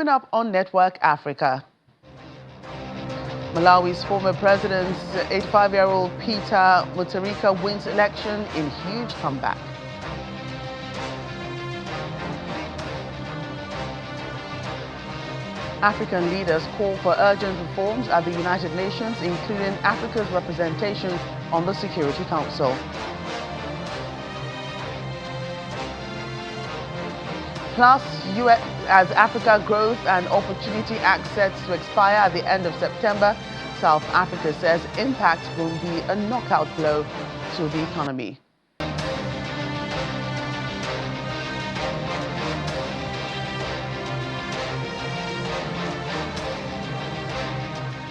Coming up on Network Africa, Malawi's former president, 85-year-old Peter Mutharika, wins election in huge comeback. African leaders call for urgent reforms at the United Nations, including Africa's representation on the Security Council. Plus, as Africa Growth and Opportunity Act sets to expire at the end of September, South Africa says impact will be a knockout blow to the economy.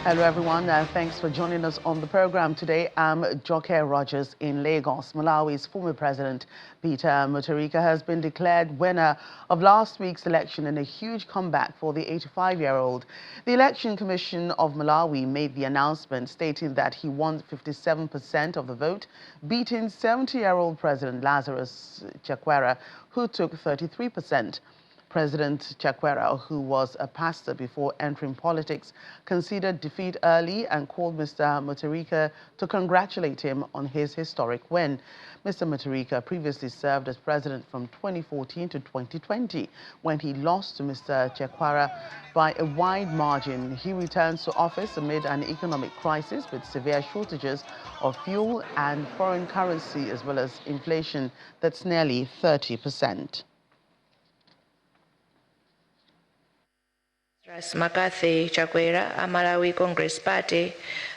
Hello everyone, thanks for joining us on the program today. I'm Joke Rogers in Lagos. Malawi's former president, Peter Mutharika, has been declared winner of last week's election in a huge comeback for the 85-year-old. The Election Commission of Malawi made the announcement stating that he won 57% of the vote, beating 70-year-old President Lazarus Chakwera, who took 33%. President Chakwera, who was a pastor before entering politics, conceded defeat early and called Mr. Mutharika to congratulate him on his historic win. Mr. Mutharika previously served as president from 2014 to 2020, when he lost to Mr. Chakwera by a wide margin. He returns to office amid an economic crisis with severe shortages of fuel and foreign currency, as well as inflation that's nearly 30%. McCarthy Chakwera, Malawi Congress Party,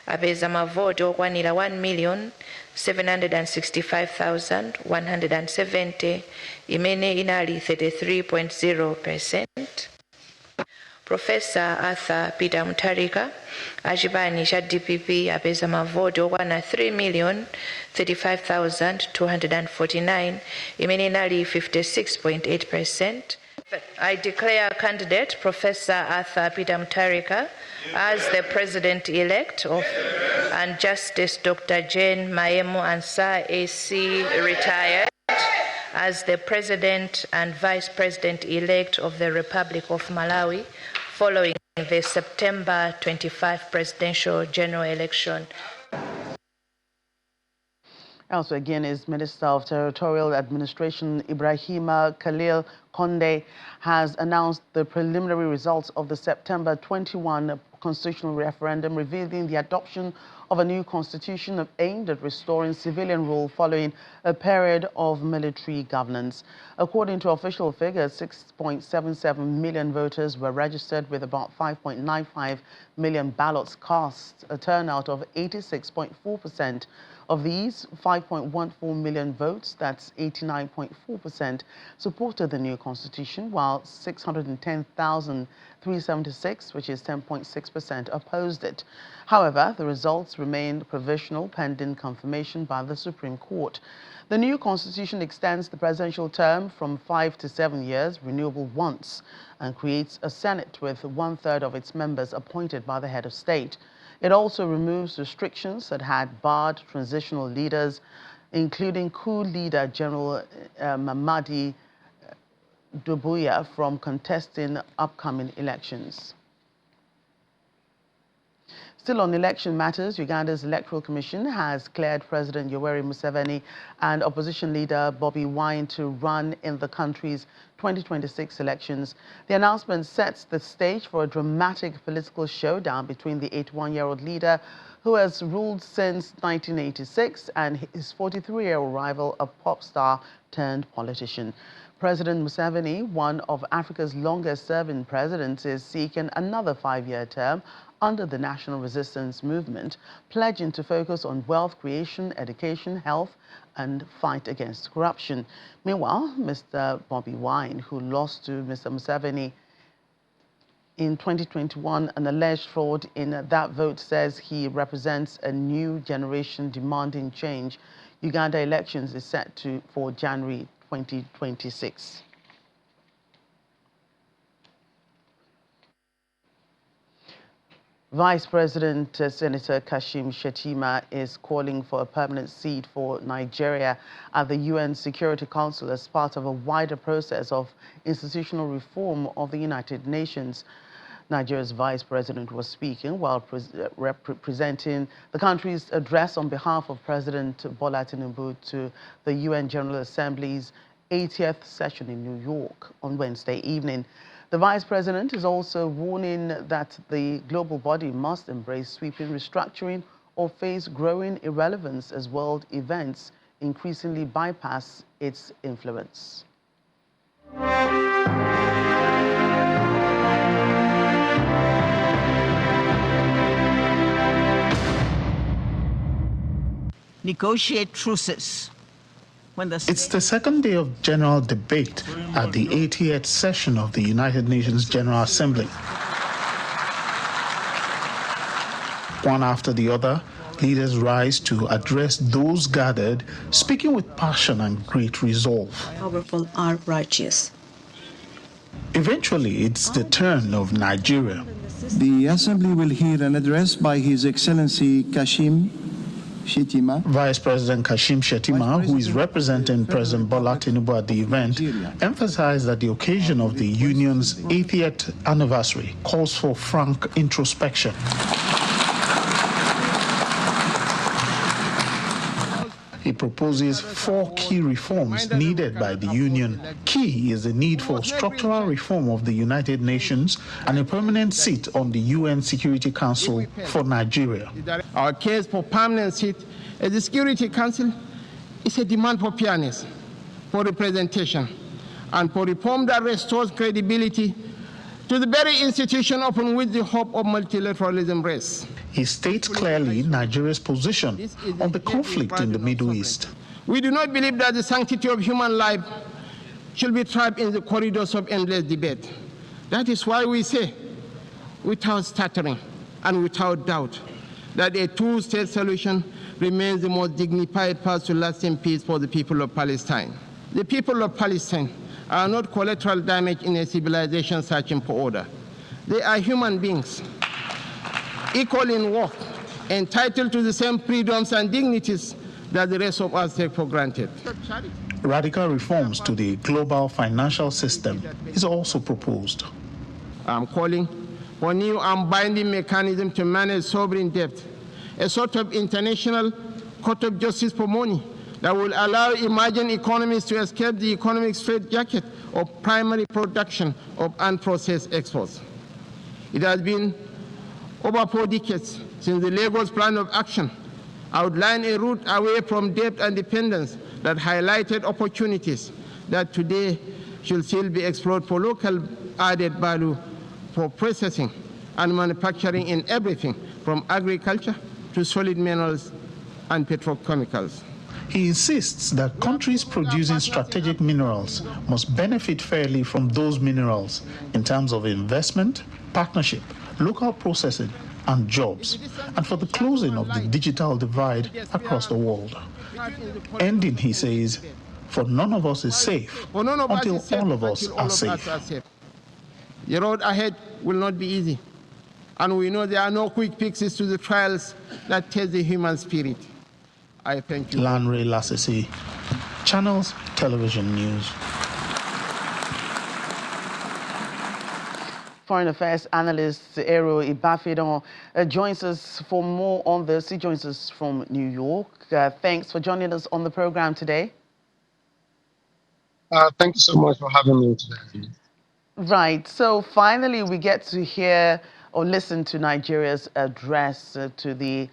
apeza mavoti okwanira 1,765,170, imene inali 33.0%. Professor Arthur Peter Mutharika, achipani cha DPP, apeza mavoti okwana 3,035,249, imene inali 56.8%. I declare candidate Professor Arthur Peter Mutharika as the President-elect and Justice Dr. Jane Mayemu Ansah AC retired as the President and Vice President-elect of the Republic of Malawi following the September 25 presidential general election. Also, again, is Minister of Territorial Administration Ibrahima Khalil Konde has announced the preliminary results of the September 21 constitutional referendum, revealing the adoption of a new constitution aimed at restoring civilian rule following a period of military governance. According to official figures, 6.77 million voters were registered, with about 5.95 million ballots cast, a turnout of 86.4%. Of these, 5.14 million votes, that's 89.4%, supported the new constitution, while 610,376, which is 10.6%, opposed it. However, the results remained provisional pending confirmation by the Supreme Court. The new constitution extends the presidential term from 5 to 7 years, renewable once, and creates a Senate with 1/3 of its members appointed by the head of state. It also removes restrictions that had barred transitional leaders, including coup leader General Mamadi Doumbouya, from contesting upcoming elections. Still on election matters, Uganda's Electoral Commission has cleared President Yoweri Museveni and opposition leader Bobi Wine to run in the country's 2026 elections. The announcement sets the stage for a dramatic political showdown between the 81-year-old leader, who has ruled since 1986, and his 43-year-old rival, a pop star turned politician. President Museveni, one of Africa's longest-serving presidents, is seeking another 5-year term under the National Resistance Movement, pledging to focus on wealth creation, education, health, and fight against corruption. Meanwhile, Mr. Bobi Wine, who lost to Mr. Museveni in 2021, an alleged fraud in that vote, says he represents a new generation demanding change. Uganda elections is set for January 2026. Vice President Senator Kashim Shettima is calling for a permanent seat for Nigeria at the UN Security Council as part of a wider process of institutional reform of the United Nations. Nigeria's Vice President was speaking while presenting the country's address on behalf of President Bola Tinubu to the UN General Assembly's 80th session in New York on Wednesday evening. The Vice President is also warning that the global body must embrace sweeping restructuring or face growing irrelevance as world events increasingly bypass its influence. Negotiate truces. It's the second day of general debate at the 80th session of the United Nations General Assembly. One after the other, leaders rise to address those gathered, speaking with passion and great resolve. Powerful are righteous. Eventually, it's the turn of Nigeria. The Assembly will hear an address by His Excellency Kashim Shettima. Vice President Kashim Shettima, who is representing President Bola Tinubu at the event, emphasized that the occasion of the Union's 80th anniversary calls for frank introspection. He proposes 4 key reforms needed by the Union. Key is the need for structural reform of the United Nations and a permanent seat on the UN Security Council for Nigeria. Our case for permanent seat at the Security Council is a demand for fairness, for representation, and for reform that restores credibility to the very institution upon which the hope of multilateralism rests. He states clearly Nigeria's position on the conflict in the Middle East. We do not believe that the sanctity of human life should be trapped in the corridors of endless debate. That is why we say, without stuttering and without doubt, that a two-state solution remains the most dignified path to lasting peace for the people of Palestine. The people of Palestine are not collateral damage in a civilization searching for order. They are human beings, equal in worth, entitled to the same freedoms and dignities that the rest of us take for granted. Radical reforms to the global financial system is also proposed. I'm calling for new and binding mechanism to manage sovereign debt, a sort of international court of justice for money that will allow emerging economies to escape the economic straitjacket of primary production of unprocessed exports. It has been over 4 decades since the Lagos Plan of Action outlined a route away from debt and dependence that highlighted opportunities that today should still be explored for local added value for processing and manufacturing in everything from agriculture to solid minerals and petrochemicals. He insists that countries producing strategic minerals must benefit fairly from those minerals in terms of investment, partnership, local processing, and jobs, and for the closing of the digital divide across the world. Ending, he says, for none of us is safe until all of us are safe. The road ahead will not be easy, and we know there are no quick fixes to the trials that test the human spirit. I thank you. Lanre Lasisi, Channels Television News. Foreign Affairs analyst Ero Ibafidon joins us for more on this. He joins us from New York. Thanks for joining us on the program today. Thank you so much for having me today. Right. So finally, we get to hear or listen to Nigeria's address to the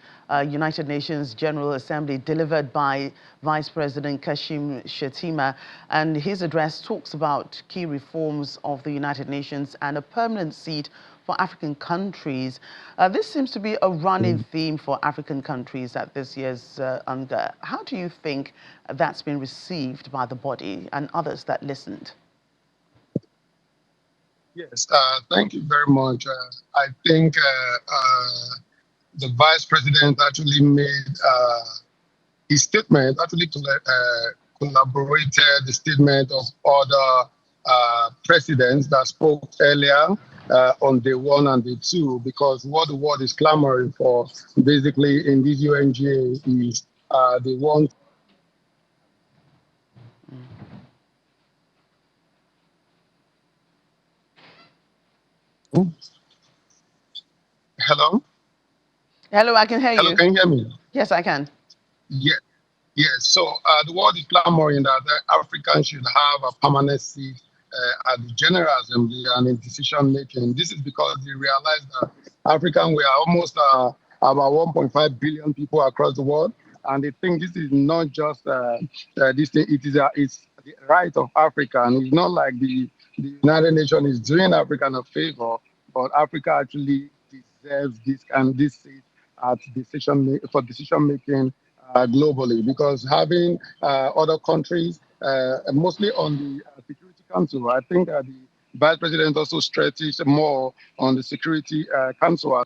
United Nations General Assembly delivered by Vice President Kashim Shettima. And his address talks about key reforms of the United Nations and a permanent seat for African countries. This seems to be a running theme for African countries at this year's UNGA. How do you think that's been received by the body and others that listened? Yes, thank you very much. I think the Vice President actually made his statement, actually collaborated the statement of other presidents that spoke earlier on day one and day two, because what the world is clamoring for basically in this UNGA is they want. Hello? Hello, I can hear Hello, you. can you hear me? Yes, I can. Yeah. Yes, so the world is clamoring that Africans should have a permanent seat at the General Assembly and in decision making. This is because they realize that we are almost about 1.5 billion people across the world, and they think this is not just this thing. It's the right of Africa, and it's not like the United Nations is doing Africa a favor, but Africa actually deserves this seat at decision making globally, because having other countries, mostly on the Security Council, I think the Vice President also stretches more on the Security Council.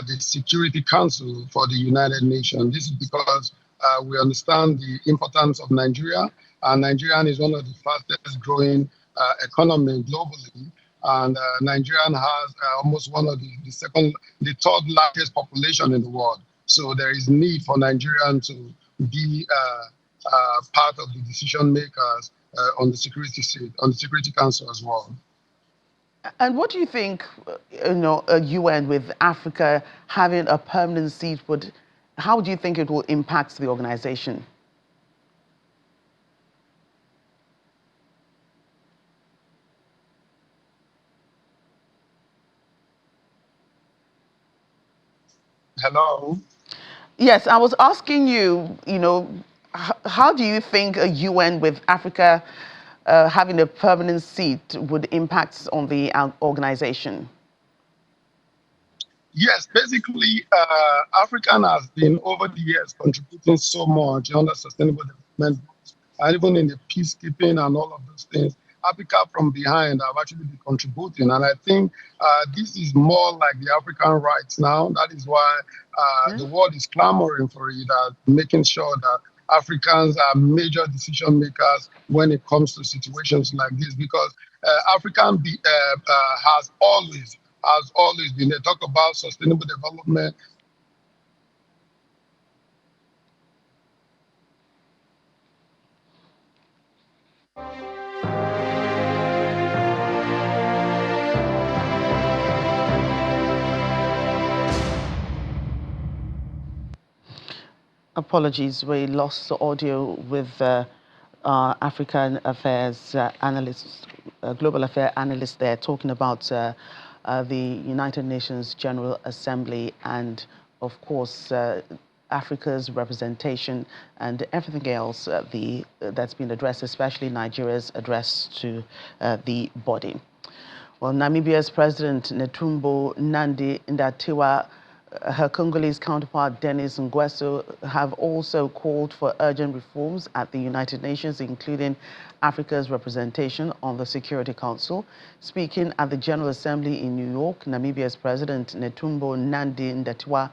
The Security Council for the United Nations. This is because we understand the importance of Nigeria, and Nigeria is one of the fastest growing economies globally. And Nigeria has almost one of the third largest population in the world. So there is need for Nigerians to be part of the decision makers on the Security Council as well. And what do you think, a UN with Africa having a permanent seat how do you think it will impact the organization? Hello? Yes, I was asking you, how do you think a UN with Africa having a permanent seat would impact on the organization? Yes, basically, African has been over the years contributing so much on the sustainable development, and even in the peacekeeping and all of those things. Africa from behind have actually been contributing, and I think this is more like the African rights now. That is why the world is clamoring for it, making sure that Africans are major decision makers when it comes to situations like this, because African has always been. They talk about sustainable development. Apologies, we lost the audio with African affairs analyst, global affair analyst there, talking about the United Nations General Assembly and, of course, Africa's representation and everything else that's been addressed, especially Nigeria's address to the body. Well, Namibia's President Netumbo Nandi-Ndaitwah, her Congolese counterpart Denis Nguesso have also called for urgent reforms at the United Nations, including Africa's representation on the Security Council. Speaking at the General Assembly in New York, Namibia's President Netumbo Nandi-Ndaitwah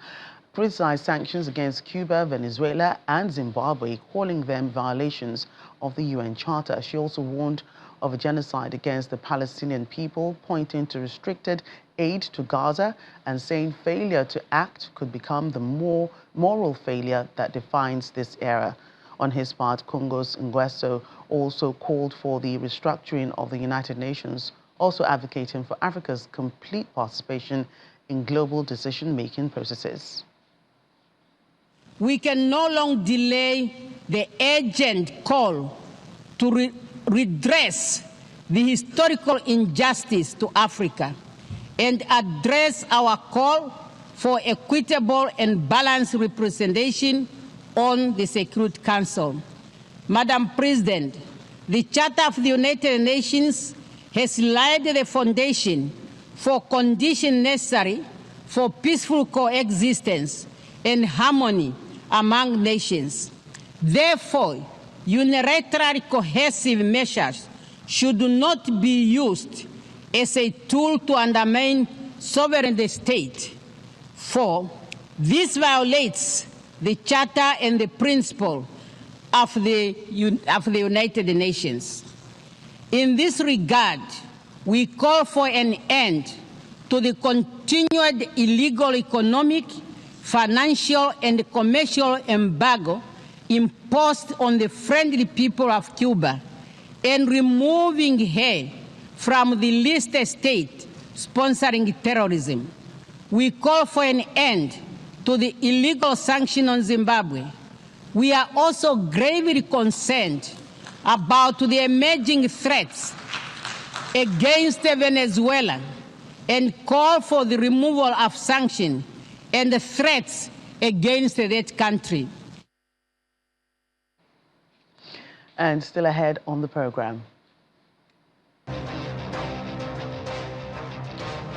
criticized sanctions against Cuba, Venezuela, and Zimbabwe, calling them violations of the UN Charter. She also warned of a genocide against the Palestinian people, pointing to restricted aid to Gaza and saying failure to act could become the moral failure that defines this era. On his part, Congo's Nguesso also called for the restructuring of the United Nations, also advocating for Africa's complete participation in global decision-making processes. We can no longer delay the urgent call to redress the historical injustice to Africa and address our call for equitable and balanced representation on the Security Council. Madam President, the Charter of the United Nations has laid the foundation for conditions necessary for peaceful coexistence and harmony among nations. Therefore, unilateral cohesive measures should not be used as a tool to undermine sovereign state. 4. This violates the Charter and the principle of the United Nations. In this regard, we call for an end to the continued illegal economic, financial, and commercial embargo imposed on the friendly people of Cuba and removing her from the list state sponsoring terrorism. We call for an end to the illegal sanction on Zimbabwe. We are also gravely concerned about the emerging threats against Venezuela and call for the removal of sanctions and the threats against that country. And still ahead on the program.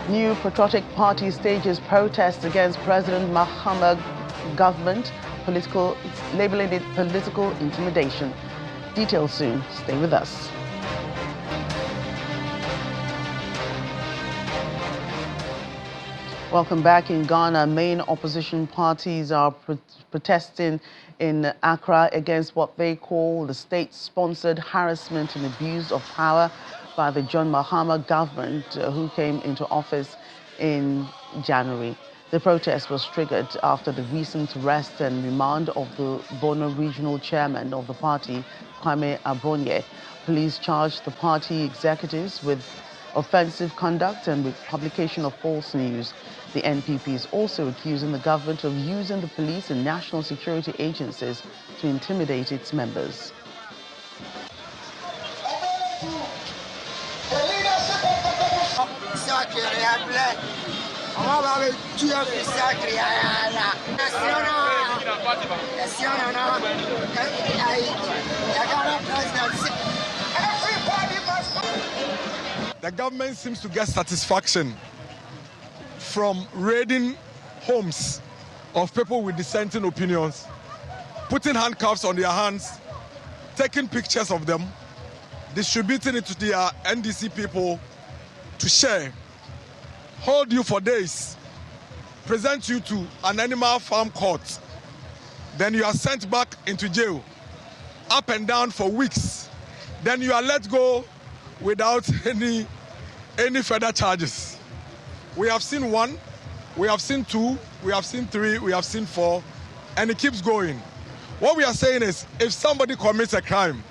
New Patriotic Party stages protests against President Mahama's government, labeling it political intimidation. Details soon. Stay with us. Welcome back. In Ghana, main opposition parties are protesting in Accra against what they call the state-sponsored harassment and abuse of power by the John Mahama government who came into office in January. The protest was triggered after the recent arrest and remand of the Bono regional chairman of the party, Kwame Abonye. Police charged the party executives with offensive conduct and with publication of false news. The NPP is also accusing the government of using the police and national security agencies to intimidate its members. The government seems to get satisfaction from raiding homes of people with dissenting opinions, putting handcuffs on their hands, taking pictures of them, distributing it to their NDC people to share, hold you for days, present you to an animal farm court, then you are sent back into jail, up and down for weeks, then you are let go without any further charges. We have seen 1, we have seen 2, we have seen 3, we have seen 4, and it keeps going. What we are saying is, if somebody commits a crime,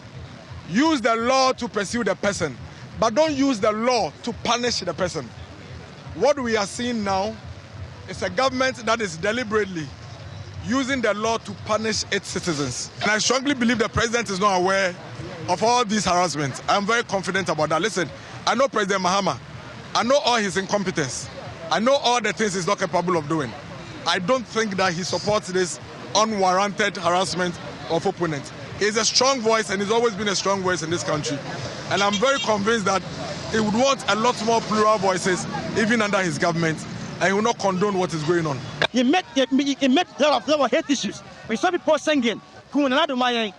use the law to pursue the person, but don't use the law to punish the person. What we are seeing now is a government that is deliberately using the law to punish its citizens. And I strongly believe the president is not aware of all these harassments. I'm very confident about that. Listen, I know President Mahama. I know all his incompetence. I know all the things he's not capable of doing. I don't think that he supports this unwarranted harassment of opponents. He's a strong voice, and he's always been a strong voice in this country. And I'm very convinced that he would want a lot more plural voices, even under his government, and he will not condone what is going on. He met a lot of hate issues. We saw people singing, nobody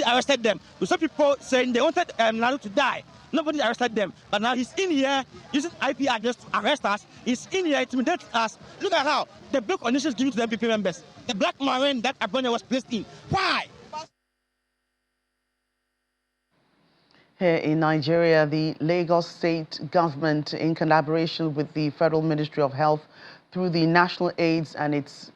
arrested them. We saw people saying they wanted Nadu to die. Nobody arrested them. But now he's in here using IP address to arrest us. He's in here to intimidate us. Look at how the black conditions given to the MPP members. The black marine that Abonye was placed in. Why? Here in Nigeria, the Lagos state government, in collaboration with the Federal Ministry of Health through the National AIDS and its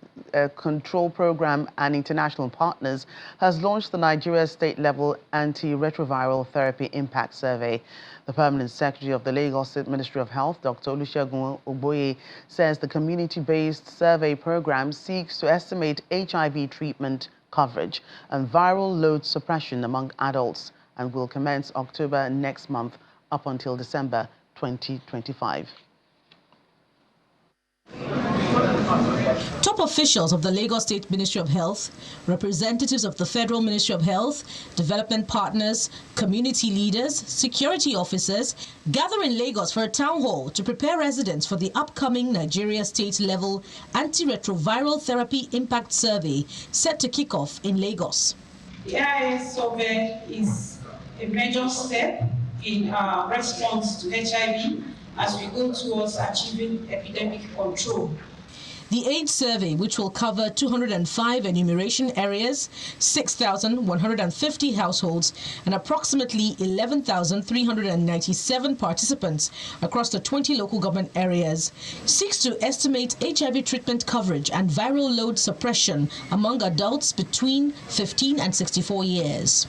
Control Program and international partners, has launched the Nigeria State-Level Antiretroviral Therapy Impact Survey. The Permanent Secretary of the Lagos State Ministry of Health, Dr. Olusegun Ogboye, says the community-based survey program seeks to estimate HIV treatment coverage and viral load suppression among adults, and will commence October next month up until December 2025. Top officials of the Lagos State Ministry of Health, representatives of the Federal Ministry of Health, development partners, community leaders, security officers gather in Lagos for a town hall to prepare residents for the upcoming Nigeria State-Level Antiretroviral Therapy Impact Survey set to kick off in Lagos. The AIS survey is a major step in our response to HIV as we go towards achieving epidemic control. The AIDS survey, which will cover 205 enumeration areas, 6,150 households, and approximately 11,397 participants across the 20 local government areas, seeks to estimate HIV treatment coverage and viral load suppression among adults between 15 and 64 years.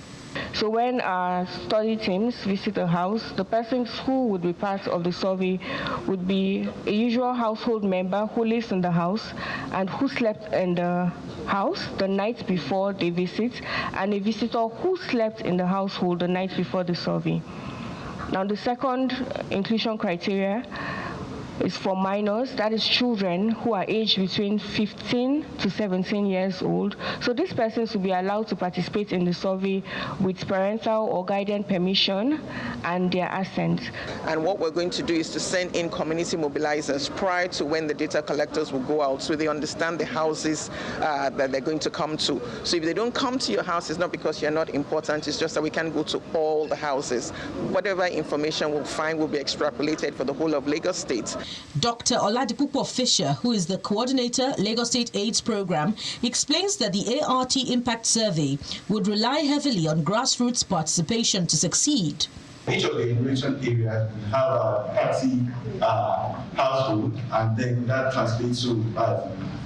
So when our study teams visit a house, the persons who would be part of the survey would be a usual household member who lives in the house and who slept in the house the night before they visit, and a visitor who slept in the household the night before the survey. Now, the second inclusion criteria is for minors, that is children who are aged between 15 to 17 years old. So these persons will be allowed to participate in the survey with parental or guardian permission and their assent. And what we're going to do is to send in community mobilizers prior to when the data collectors will go out, so they understand the houses that they're going to come to. So if they don't come to your house, it's not because you're not important, it's just that we can't go to all the houses. Whatever information we'll find will be extrapolated for the whole of Lagos State. Dr. Oladipupo Fisher, who is the coordinator, Lagos State AIDS Program, explains that the ART Impact Survey would rely heavily on grassroots participation to succeed. Each of the enumeration areas will have a 30 household, and then that translates to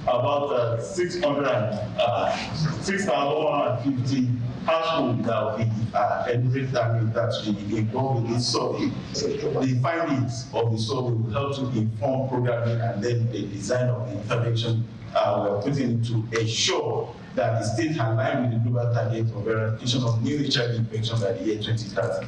about 6,150 households that will be enriched and that will be involved in this survey. The findings of the survey will help to inform programming and then the design of the intervention we're putting to ensure that the state align with the global target of eradication of new HIV infection by the year 2030.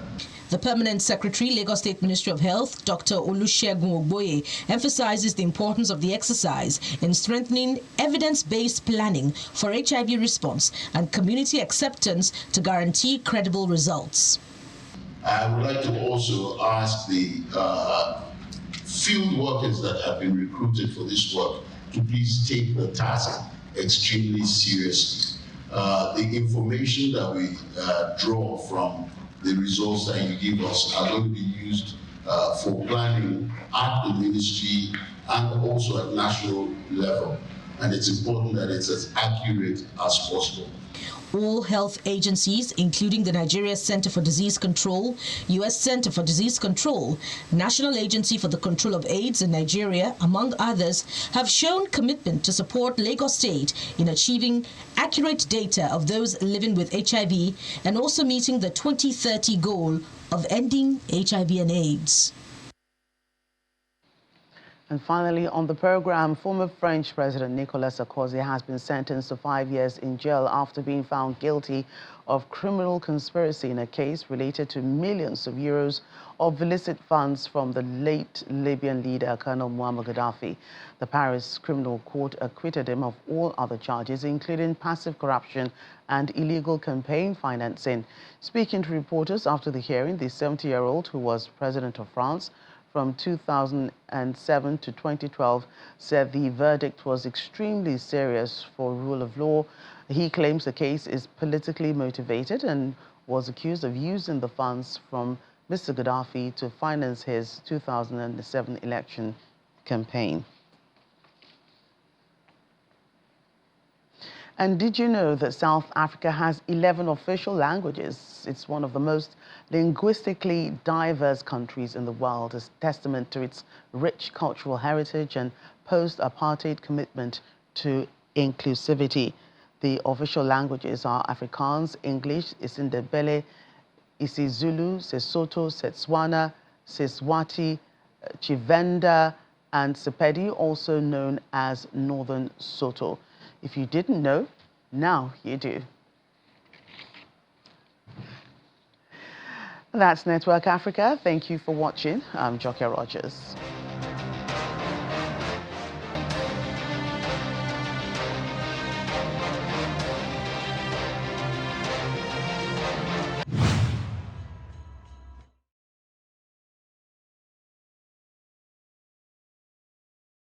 The Permanent Secretary, Lagos State Ministry of Health, Dr. Olusegun Ogboye, emphasizes the importance of the exercise in strengthening evidence-based planning for HIV response and community acceptance to guarantee credible results. I would like to also ask the field workers that have been recruited for this work to please take the task extremely seriously. The information that we draw from the results that you give us are going to be used for planning at the ministry and also at national level. And it's important that it's as accurate as possible. All health agencies, including the Nigeria Center for Disease Control, U.S. Center for Disease Control, National Agency for the Control of AIDS in Nigeria, among others, have shown commitment to support Lagos State in achieving accurate data of those living with HIV and also meeting the 2030 goal of ending HIV and AIDS. And finally, on the program, former French President Nicolas Sarkozy has been sentenced to 5 years in jail after being found guilty of criminal conspiracy in a case related to millions of euros of illicit funds from the late Libyan leader, Colonel Muammar Gaddafi. The Paris Criminal Court acquitted him of all other charges, including passive corruption and illegal campaign financing. Speaking to reporters after the hearing, the 70-year-old, who was president of France from 2007 to 2012, said the verdict was extremely serious for rule of law. He claims the case is politically motivated and was accused of using the funds from Mr. Gaddafi to finance his 2007 election campaign. And did you know that South Africa has 11 official languages? It's one of the most linguistically diverse countries in the world, a testament to its rich cultural heritage and post-apartheid commitment to inclusivity. The official languages are Afrikaans, English, isiNdebele, isiZulu, Sesotho, Setswana, Siswati, Chivenda, and Sepedi, also known as Northern Sotho. If you didn't know, now you do. That's Network Africa. Thank you for watching. I'm Joke Rogers.